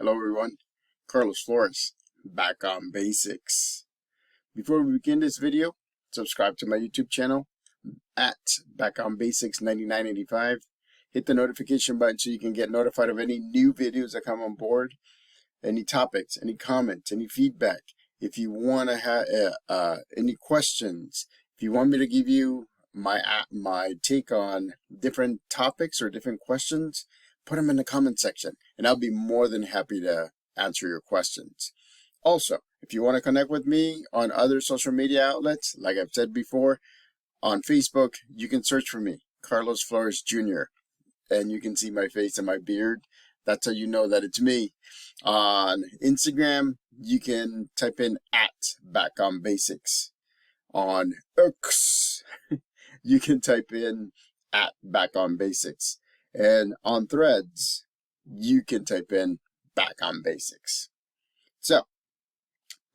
Hello everyone, Carlos Flores, back on basics. Before we begin this video, subscribe to my YouTube channel at Back on Basics 9985. Hit the notification button so you can get notified of any new videos that come on board, any topics, any comments, any feedback. If you want to have any questions, if you want me to give you my take on different topics or different questions, put them in the comment section and I'll be more than happy to answer your questions. Also, if you want to connect with me on other social media outlets, like I've said before, on Facebook, you can search for me, Carlos Flores Jr., and you can see my face and my beard. That's how you know that it's me. On Instagram, you can type in at Back on Basics. On X, you can type in at Back on Basics. And on Threads, you can type in Back on Basics. So,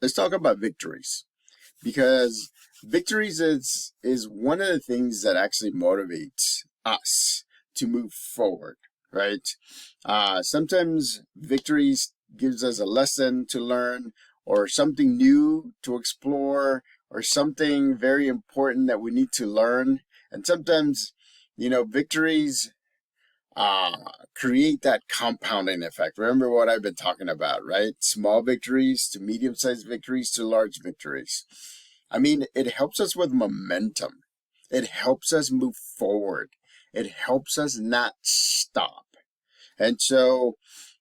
let's talk about victories. Because victories is one of the things that actually motivates us to move forward, right? Sometimes victories gives us a lesson to learn or something new to explore or something very important that we need to learn. And sometimes, victories create that compounding effect. Remember what I've been talking about, right? Small victories to medium-sized victories to large victories. I mean, it helps us with momentum. It helps us move forward. It helps us not stop. And so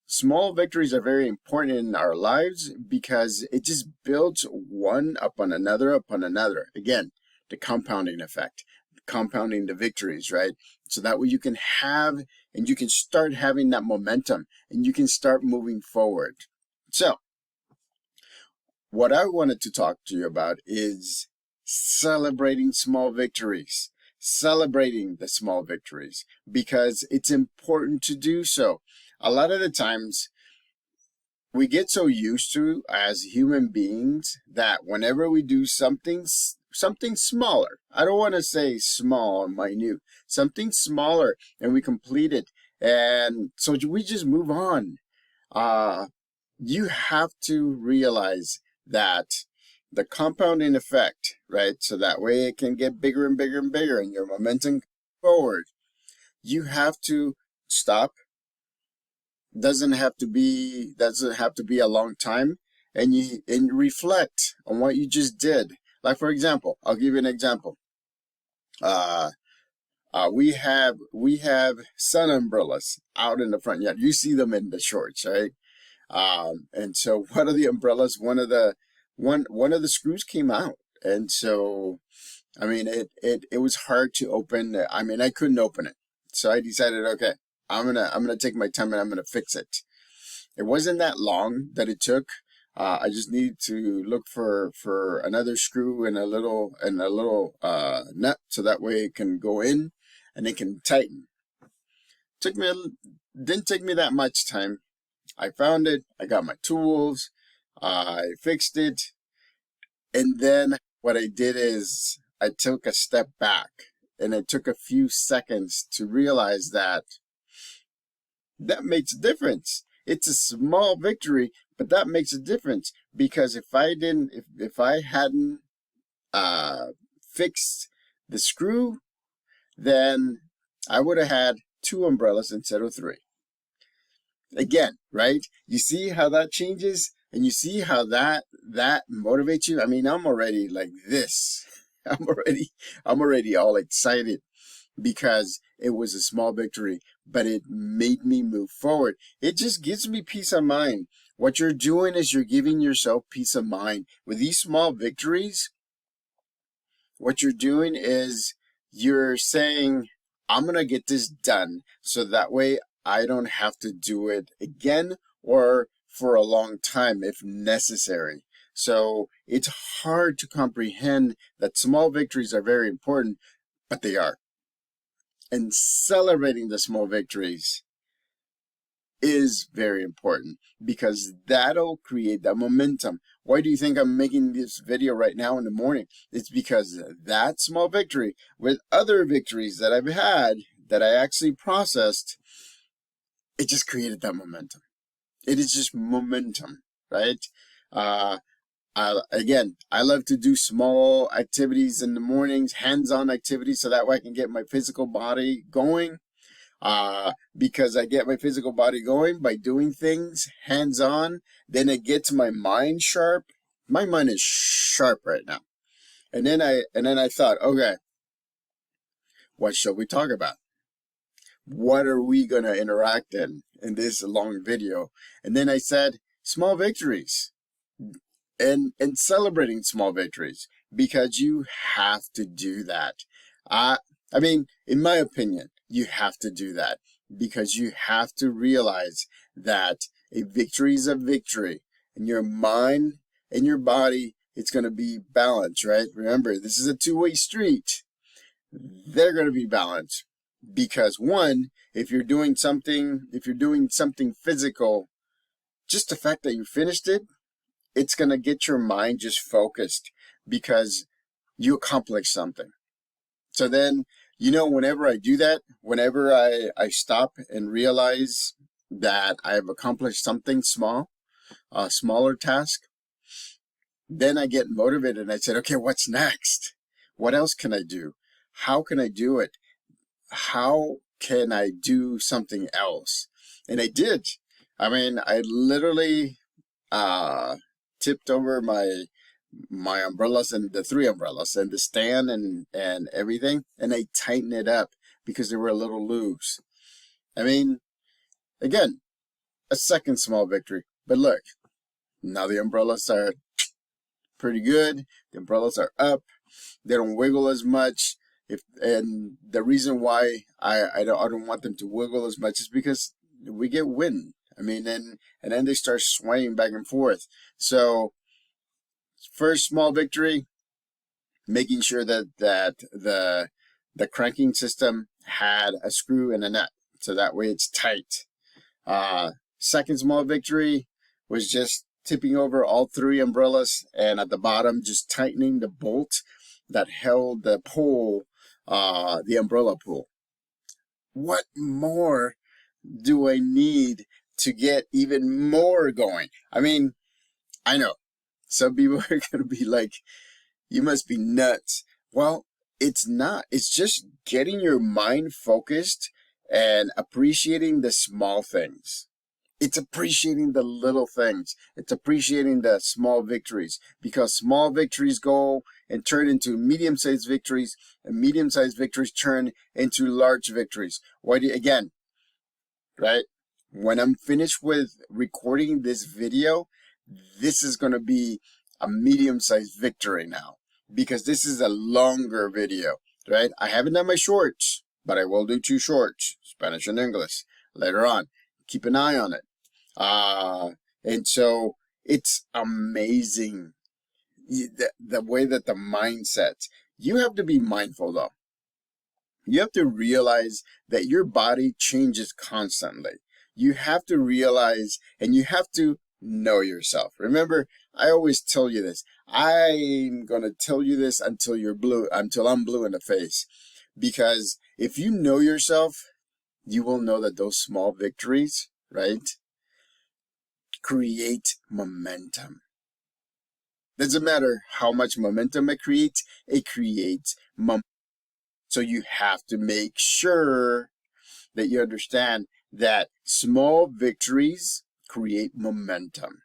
small victories are very important in our lives because it just builds one upon another. Again, the compounding effect, compounding the victories, right? So that way you can have and you can start having that momentum and you can start moving forward. So what I wanted to talk to you about is celebrating small victories, celebrating the small victories, because it's important to do so. A lot of the times we get so used to as human beings that whenever we do something smaller, I don't want to say small or minute, something smaller, and we complete it, and so we just move on. You have to realize that the compounding effect, right? So that way it can get bigger and bigger and bigger and your momentum forward. You have to stop. Doesn't have to be a long time, and reflect on what you just did. Like, for example, I'll give you an example. We have sun umbrellas out in the front yard. You see them in the shorts, right? And so one of the umbrellas, one of the screws came out, and so I mean it was hard to open. I mean, I couldn't open it, so I decided, okay, I'm gonna take my time and I'm gonna fix it. It wasn't that long that it took. I just needed to look for another screw and a little nut, so that way it can go in and it can tighten. Didn't take me that much time. I found it, I got my tools, I fixed it, and then what I did is I took a step back and it took a few seconds to realize that makes a difference. It's a small victory, but that makes a difference, because if I hadn't fixed the screw, then I would have had 2 umbrellas instead of 3. Again, right? You see how that changes, and you see how that motivates you. I mean, I'm already like this. I'm already all excited because it was a small victory, but it made me move forward. It just gives me peace of mind. What you're doing is you're giving yourself peace of mind. With these small victories, what you're doing is you're saying, I'm going to get this done, so that way I don't have to do it again or for a long time if necessary. So it's hard to comprehend that small victories are very important, but they are. And celebrating the small victories is very important, because that'll create that momentum. Why do you think I'm making this video right now in the morning? It's because that small victory with other victories that I've had that I actually processed, it just created that momentum. It is just momentum, right? Uh, I love to do small activities in the mornings, hands-on activities, so that way I can get my physical body going. Because I get my physical body going by doing things hands-on, then it gets my mind sharp. My mind is sharp right now. And then I thought, okay, what shall we talk about? What are we gonna interact in this long video? And then I said, small victories. And celebrating small victories, because you have to do that. I mean, in my opinion, you have to do that, because you have to realize that a victory is a victory, and your mind and your body, it's going to be balanced, right? Remember, this is a two-way street. They're going to be balanced, because one, if you're doing something physical, just the fact that you finished it, it's going to get your mind just focused, because you accomplished something. So then, whenever I do that, whenever I stop and realize that I have accomplished something small, a smaller task, then I get motivated and I said, okay, what's next? What else can I do? How can I do it? How can I do something else? And I did. I mean, I literally tipped over my umbrellas, and the three umbrellas and the stand and everything, and I tightened it up because they were a little loose. I mean, again, a second small victory. But look, now the umbrellas are pretty good. The umbrellas are up. They don't wiggle as much. And the reason why I don't want them to wiggle as much is because we get wind. I mean, and then they start swaying back and forth. So first small victory, making sure that the cranking system had a screw and a nut, so that way it's tight. Second small victory was just tipping over all three umbrellas, and at the bottom just tightening the bolt that held the pole, the umbrella pole. What more do I need to get even more going? I mean, I know some people are going to be like, you must be nuts. Well, it's not. It's just getting your mind focused and appreciating the small things. It's appreciating the little things. It's appreciating the small victories, because small victories go and turn into medium-sized victories, and medium-sized victories turn into large victories. Again, right? When I'm finished with recording this video, this is going to be a medium-sized victory now, because this is a longer video, right? I haven't done my shorts, but I will do 2 shorts, Spanish and English, later on. Keep an eye on it. And so it's amazing the way that the mindset, you have to be mindful though. You have to realize that your body changes constantly. You have to realize, and you have to know yourself. Remember, I always tell you this. I'm going to tell you this until I'm blue in the face. Because if you know yourself, you will know that those small victories, right, create momentum. Doesn't matter how much momentum it creates momentum. So you have to make sure that you understand that small victories create momentum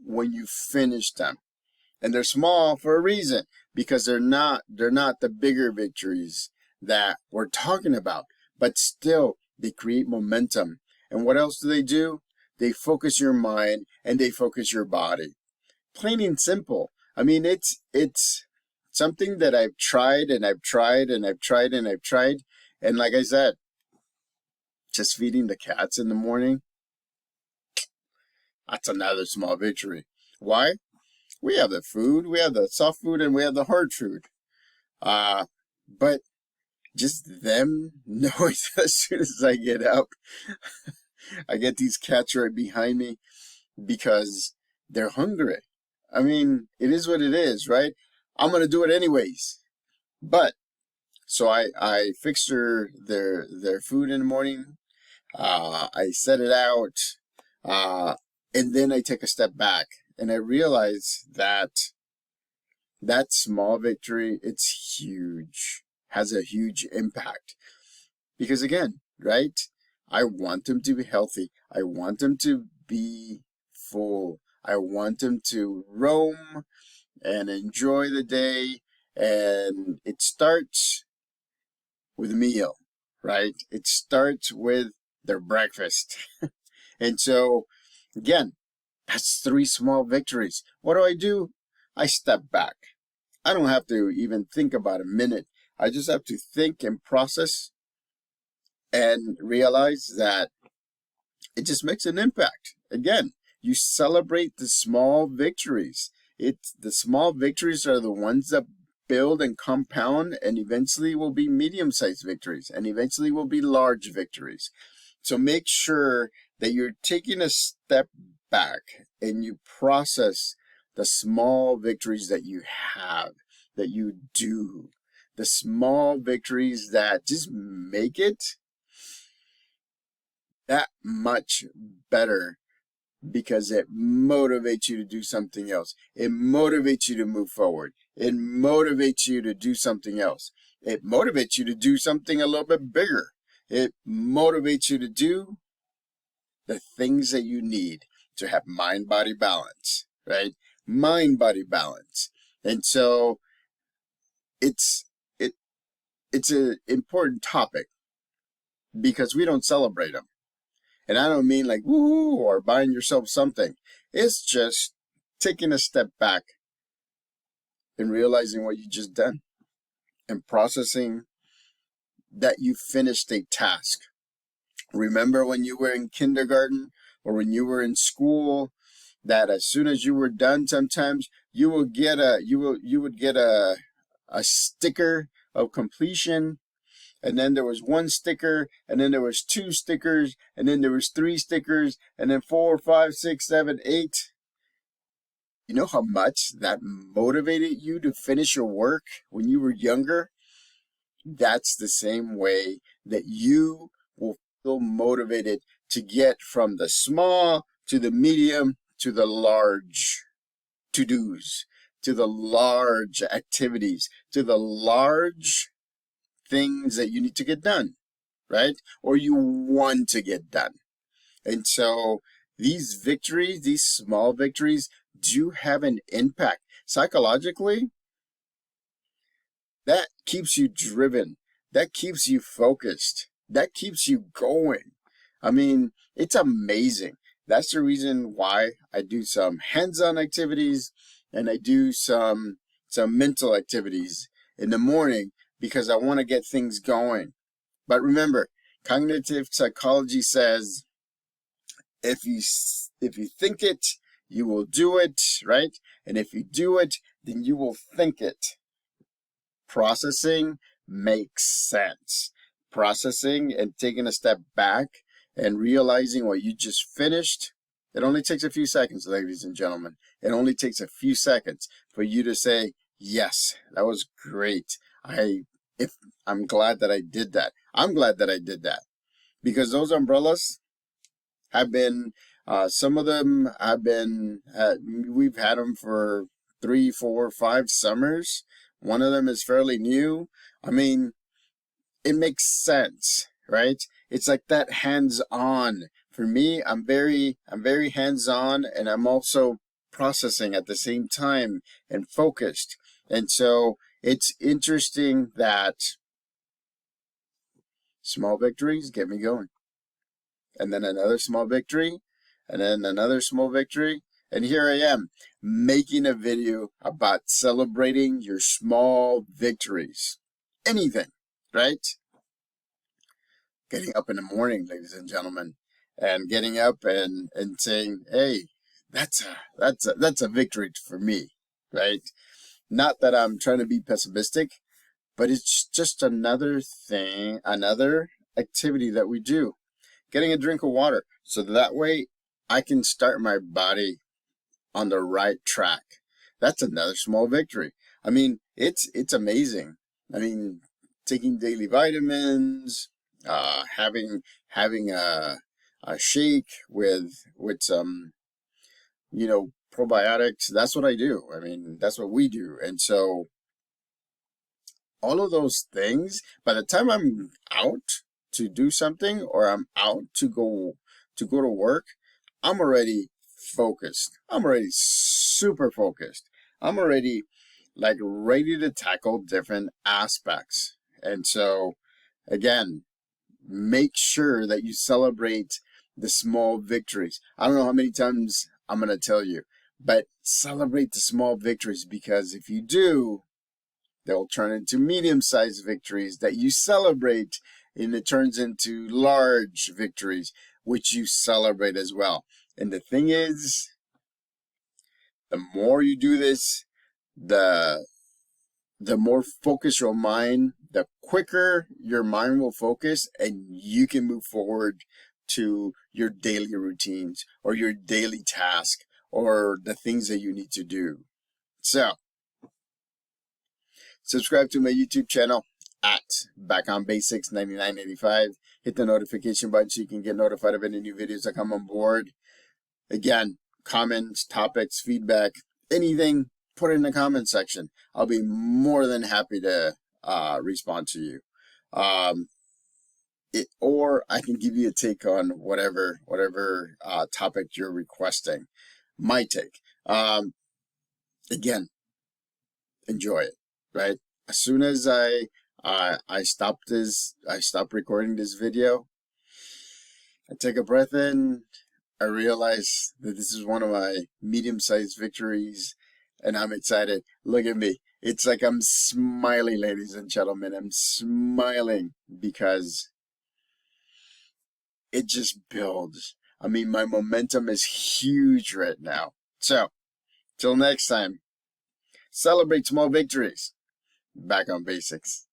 when you finish them. And they're small for a reason, because they're not the bigger victories that we're talking about, but still they create momentum. And what else do? They focus your mind and they focus your body. Plain and simple. I mean, it's something that I've tried and I've tried and I've tried and I've tried. And like I said, just feeding the cats in the morning, that's another small victory. Why? We have the food, we have the soft food, and we have the hard food. But just them knowing as soon as I get up, I get these cats right behind me because they're hungry. I mean, it is what it is, right? I'm going to do it anyways. But, so I fix their food in the morning. I set it out. And then I take a step back and I realize that that small victory, it's huge, has a huge impact. Because again, right? I want them to be healthy. I want them to be full. I want them to roam and enjoy the day. And it starts with a meal, right? It starts with their breakfast. And so, again, that's 3 small victories. What do? I step back. I don't have to even think about a minute. I just have to think and process and realize that it just makes an impact. Again, you celebrate the small victories. The small victories are the ones that build and compound and eventually will be medium-sized victories and eventually will be large victories. So make sure that you're taking a step back and you process the small victories that you have, that you do, the small victories that just make it that much better because it motivates you to do something else. It motivates you to move forward. It motivates you to do something else. It motivates you to do something a little bit bigger. It motivates you to do the things that you need to have mind-body balance, right? Mind-body balance. And so it's an important topic because we don't celebrate them. And I don't mean like woo or buying yourself something. It's just taking a step back and realizing what you just done and processing that you finished a task. Remember when you were in kindergarten or when you were in school that as soon as you were done, sometimes you would get a sticker of completion. And then there was 1 sticker, and then there was 2 stickers, and then there was 3 stickers, and then 4, 5, 6, 7, 8. You know how much that motivated you to finish your work when you were younger? That's the same way that you will feel motivated to get from the small to the medium to the large to-dos, to the large activities, to the large things that you need to get done, right? Or you want to get done. And so these victories, these small victories, do have an impact. Psychologically, that keeps you driven. That keeps you focused. That keeps you going. I mean, it's amazing. That's the reason why I do some hands-on activities and I do some mental activities in the morning because I want to get things going. But remember, cognitive psychology says if you think it, you will do it, right? And if you do it, then you will think it. Processing makes sense. Processing and taking a step back and realizing what you just finished, it only takes a few seconds, ladies and gentlemen. It only takes a few seconds for you to say, yes, that was great. I'm glad that I did that. I'm glad that I did that because those umbrellas have been, some of them have been, we've had them for 3, 4, 5 summers. One of them is fairly new. I mean, it makes sense, right? It's like that hands-on. For me, I'm very hands-on and I'm also processing at the same time and focused. And so it's interesting that small victories get me going. And then another small victory, and then another small victory. And here I am making a video about celebrating your small victories. Anything, right? Getting up in the morning, ladies and gentlemen, and getting up and saying, hey, that's a victory for me, right? Not that I'm trying to be pessimistic, but it's just another thing, another activity that we do. Getting a drink of water, so that way I can start my body on the right track. That's another small victory. I mean, it's amazing. I mean, taking daily vitamins, having a shake with some probiotics. That's what I do. I mean, that's what we do. And so all of those things, by the time I'm out to do something or I'm out to go to work, I'm already focused. I'm already super focused. I'm already like ready to tackle different aspects. And so again, make sure that you celebrate the small victories. I don't know how many times I'm going to tell you, but celebrate the small victories, because if you do, they'll turn into medium-sized victories that you celebrate, and it turns into large victories, which you celebrate as well. And the thing is, the more you do this, the more focused your mind, the quicker your mind will focus, and you can move forward to your daily routines or your daily task or the things that you need to do. So, subscribe to my YouTube channel at Back on Basics 9985. Hit the notification button so you can get notified of any new videos that come on board. Again, comments, topics, feedback, anything, put it in the comment section. I'll be more than happy to respond to you. Or I can give you a take on whatever topic you're requesting. My take. Again, enjoy it. Right. As soon as I stop recording this video, I take a breath in. I realize that this is one of my medium-sized victories, and I'm excited. Look at me. It's like I'm smiling, ladies and gentlemen. I'm smiling because it just builds. I mean, my momentum is huge right now. So, till next time, celebrate small victories. Back on Basics.